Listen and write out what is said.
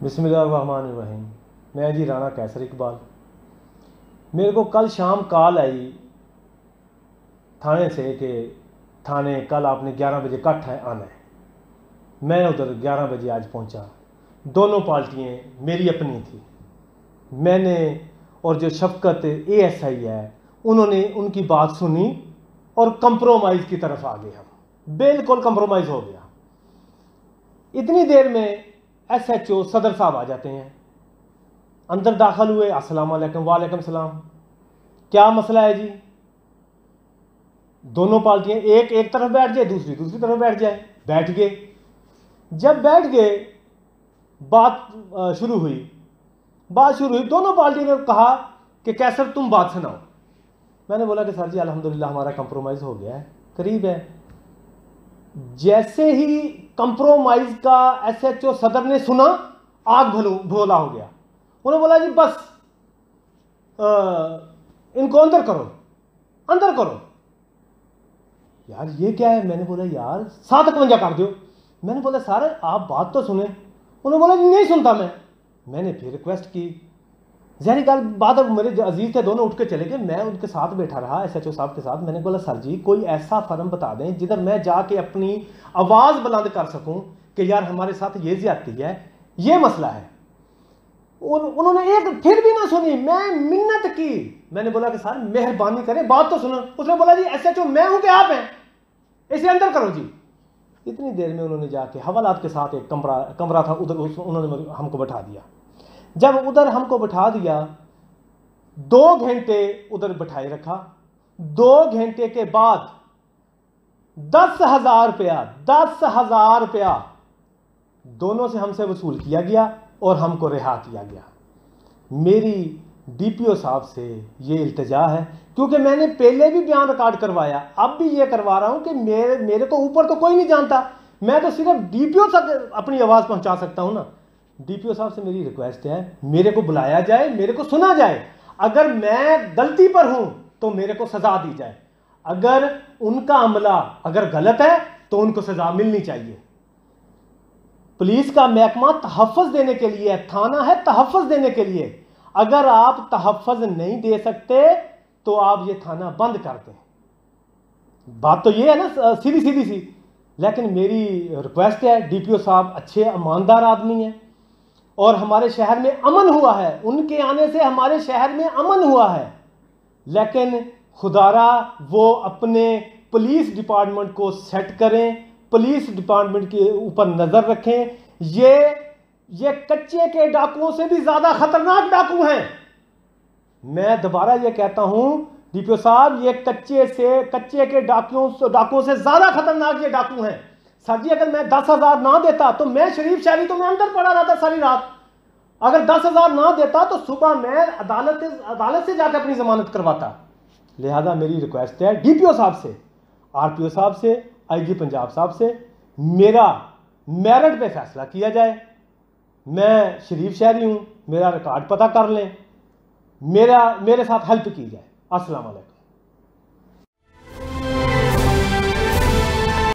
बिस्मिल्लाहिर्रहमानिर्रहीम। मैं जी राना कैसर इकबाल। मेरे को कल शाम कॉल आई थाने से कि थाने कल आपने 11 बजे इकट्ठ है आना है। मैं उधर 11 बजे आज पहुंचा। दोनों पार्टियां मेरी अपनी थी। मैंने और जो शफकत ASI है उन्होंने उनकी बात सुनी और कंप्रोमाइज़ की तरफ आ गए। हम बिल्कुल कंप्रोमाइज़ हो गया। इतनी देर में SHO सदर साहब आ जाते हैं। अंदर दाखिल हुए, अस्सलाम वालेकुम। वालेकुम सलाम। क्या मसला है जी? दोनों पार्टियां एक तरफ बैठ जाए, दूसरी तरफ बैठ जाए। बैठ गए। जब बैठ गए बात शुरू हुई। दोनों पार्टियों ने कहा कि कैसर तुम बात सुनाओ। मैंने बोला कि सर जी अल्हम्दुलिल्लाह हमारा कंप्रोमाइज़ हो गया है, करीब है। जैसे ही कंप्रोमाइज का SHO सदर ने सुना, आग भोला हो गया। उन्होंने बोला जी बस इनको अंदर करो। यार ये क्या है? मैंने बोला यार 751 कर दो। मैंने बोला सर आप बात तो सुने। उन्होंने बोला जी नहीं सुनता मैंने फिर रिक्वेस्ट की। जहरी गल बात, मेरे जो अजीज थे दोनों उठ के चले गए। मैं उनके साथ बैठा रहा, SHO साहब के साथ। मैंने बोला सर जी कोई ऐसा फर्म बता दें जिधर मैं जाके अपनी आवाज़ बुलंद कर सकूं कि यार हमारे साथ ये ज्यादती है, ये मसला है। उन्होंने एक फिर भी ना सुनी। मैं मिन्नत की। मैंने बोला कि सर मेहरबानी करें बात तो सुनो। उसने बोला जी SHO मैं हूं कि आप हैं, इसे अंदर करो जी। इतनी देर में उन्होंने जाके हवालात के साथ एक कमरा था उधर, उन्होंने हमको बैठा दिया। जब उधर हमको बैठा दिया 2 घंटे उधर बैठाए रखा। 2 घंटे के बाद 10,000 रुपया दोनों से हमसे वसूल किया गया और हमको रिहा किया गया। मेरी DPO साहब से ये इल्तिजा है, क्योंकि मैंने पहले भी बयान रिकॉर्ड करवाया, अब भी ये करवा रहा हूं कि मेरे को ऊपर तो कोई नहीं जानता। मैं तो सिर्फ DPO तक अपनी आवाज़ पहुंचा सकता हूं ना। DPO साहब से मेरी रिक्वेस्ट है, मेरे को बुलाया जाए, मेरे को सुना जाए। अगर मैं गलती पर हूं तो मेरे को सजा दी जाए। अगर उनका अमला अगर गलत है तो उनको सजा मिलनी चाहिए। पुलिस का महकमा तहफ़्फ़ुज़ देने के लिए, थाना है तहफ़्फ़ुज़ देने के लिए। अगर आप तहफ़्फ़ुज़ नहीं दे सकते तो आप ये थाना बंद कर दें। बात तो ये है ना, सीधी सी। लेकिन मेरी रिक्वेस्ट है, DPO साहब अच्छे ईमानदार आदमी हैं और हमारे शहर में अमन हुआ है। उनके आने से हमारे शहर में अमन हुआ है। लेकिन खुदारा वो अपने पुलिस डिपार्टमेंट को सेट करें, पुलिस डिपार्टमेंट के ऊपर नज़र रखें। ये कच्चे के डाकुओं से भी ज़्यादा खतरनाक डाकू हैं। मैं दोबारा ये कहता हूं DPO साहब, ये कच्चे के डाकुओं से ज़्यादा खतरनाक ये डाकू हैं। सर जी अगर मैं 10,000 ना देता तो मैं शरीफ शहरी तो मैं अंदर पड़ा रहता सारी रात। अगर 10,000 ना देता तो सुबह मैं अदालत से जाकर अपनी जमानत करवाता। लिहाजा मेरी रिक्वेस्ट है DPO साहब से, RPO साहब से, IG पंजाब साहब से, मेरा मेरिट पे फैसला किया जाए। मैं शरीफ शहरी हूं, मेरा रिकॉर्ड पता कर लें, मेरे साथ हेल्प की जाए। अस्सलाम वालेकुम।